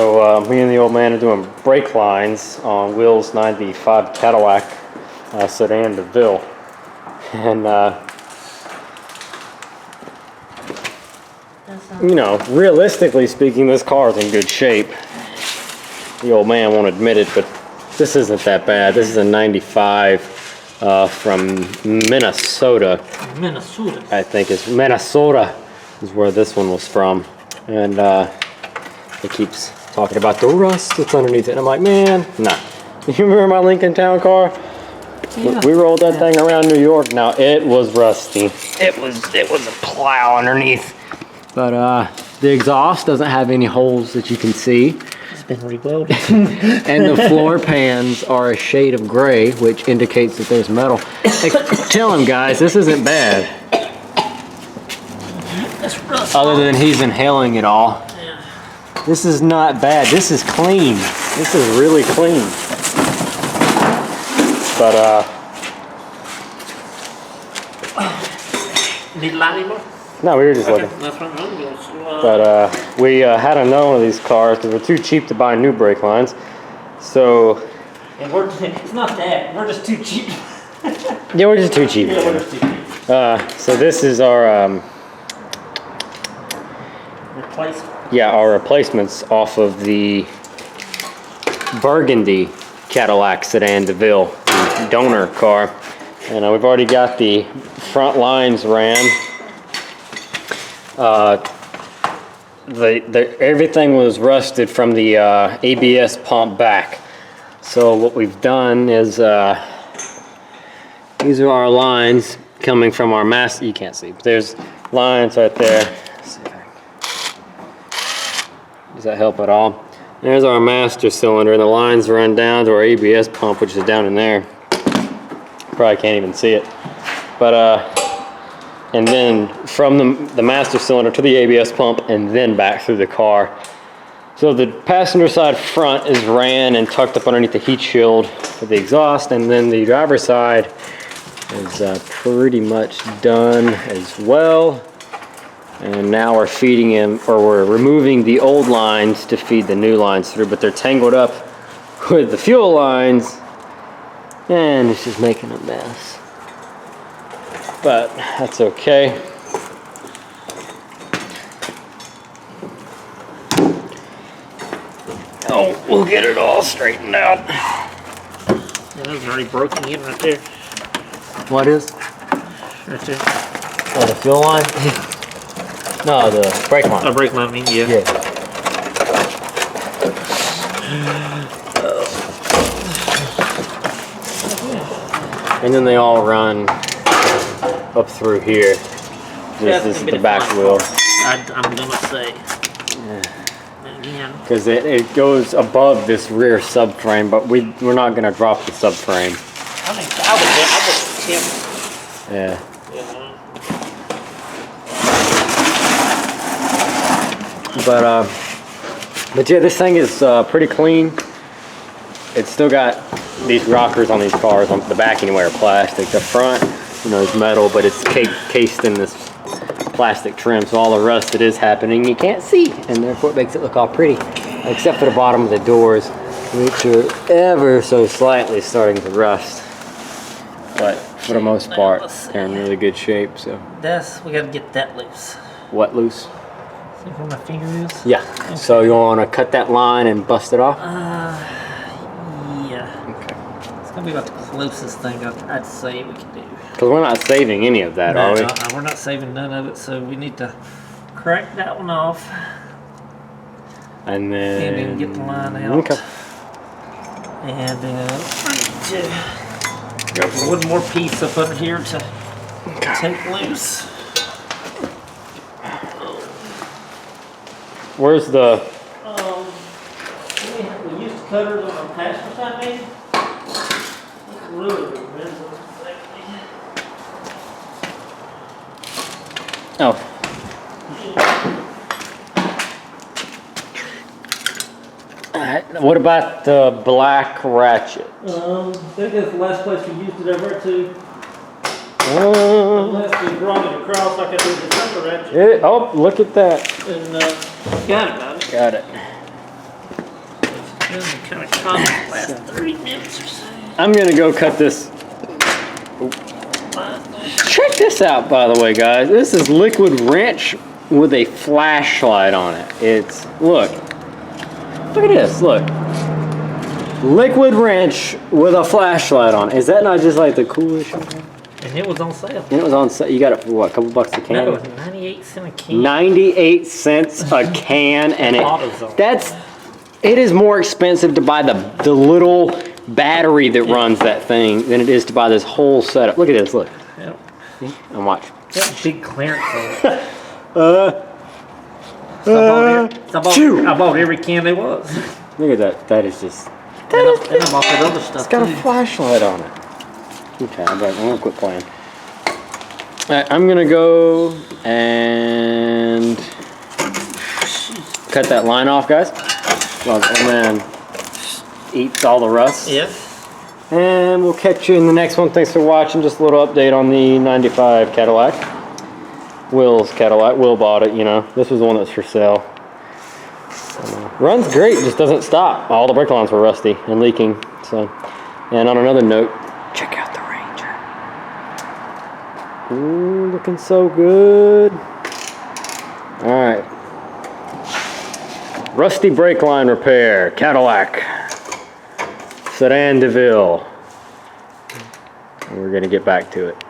So me and the old man are doing brake lines on Will's 95 Cadillac sedan DeVille. And you know, realistically speaking, this car is in good shape. The old man won't admit it, but this isn't that bad. This is a 95 from Minnesota. Minnesota. I think it's Minnesota is where this one was from. And it keeps talking about the rust that's underneath it. And I'm like, man, nah. You remember my Lincoln Town car? Yeah. We rolled that thing around New York. Now it was rusty. It was a plow underneath. But the exhaust doesn't have any holes that you can see. It's been reloaded. And the floor pans are a shade of gray, which indicates that there's metal. Hey, tell him, guys, this isn't bad. That's rust. Other than he's inhaling it all. Yeah. This is not bad. This is clean. This is really clean. But Need light anymore? no, we were just looking. That's what I'm doing. But we had another one of these cars because we're too cheap to buy new brake lines. So And it's not that. We're just too cheap. yeah, we're just too cheap. Yeah, we're just too cheap. So this is our Replacement. yeah, our replacements off of the burgundy Cadillac sedan DeVille donor car. And we've already got the front lines ran. Everything was rusted from the ABS pump back. So what we've done is these are our lines coming from our master. You can't see, but there's lines right there. Let's see if I can. Does that help at all? There's our master cylinder, and the lines run down to our ABS pump, which is down in there. Probably can't even see it, but and then from the master cylinder to the ABS pump, and then back through the car. So the passenger side front is ran and tucked up underneath the heat shield for the exhaust, and then the driver's side is pretty much done as well. And now we're feeding him, or we're removing the old lines to feed the new lines through, but they're tangled up with the fuel lines, and it's just making a mess. But that's okay. Oh, we'll get it all straightened out. Yeah, those are already broken in right there. What is? Right there. Oh, the fuel line? No, the brake line. Oh, brake line, I mean, yeah. Yeah. And then they all run up through here. This is the back wheel. I'm gonna say. Again. Because it goes above this rear subframe, but we're not gonna drop the subframe. I think I would. Yeah. But yeah, this thing is pretty clean. It's still got these rockers on these cars. On the back anyway are plastic. The front, you know, is metal, but it's cased in this plastic trim, so all the rust that is happening you can't see, and therefore it makes it look all pretty, except for the bottom of the doors, which are ever so slightly starting to rust. But for the most part, they're in really good shape. So we gotta get that loose. what loose? See where my finger is? Yeah. Okay. So you want to cut that line and bust it off? Yeah. Okay. It's gonna be about the closest thing I'd say we can do. Because we're not saving any of that, are we? No, we're not saving none of it, so we need to crack that one off. And then get the line out. Okay. And then got one more piece up under here to take loose. Where's the... we used cutters on our passenger side, maybe? Really Oh. What about the black ratchet? I think that's the last place we used it over to. Unless we brought it across like I did the upper ratchet. Oh, look at that. And got it. Got it. Kind of caught the last 30 minutes or so. I'm gonna go cut this. Check this out, by the way, guys. This is liquid wrench with a flashlight on it. It's, look at this, look. Liquid wrench with a flashlight on it. Is that not just like the coolest shit? And it was on sale. And it was on sale. You got it for what, a couple bucks a can? No, it was 98 cents a can. 98 cents a can, and it is more expensive to buy the little battery that runs that thing than it is to buy this whole setup. Look at this, look. Yep. See? And watch. That big clearance on it. I bought every can there was. Look at that. That is just. And I bought that other stuff. It's got too. a flashlight on it. Okay, I'm gonna quit playing. Alright, I'm gonna go and cut that line off, guys. While the old man eats all the rust. Yep. And we'll catch you in the next one. Thanks for watching. Just a little update on the 95 Cadillac. Will's Cadillac. Will bought it, you know. This was the one that's for sale. Runs great, just doesn't stop. All the brake lines were rusty and leaking. So, and on another note, check out the Ranger. Ooh, looking so good. All right. Rusty brake line repair, Cadillac. Sedan DeVille. We're gonna get back to it.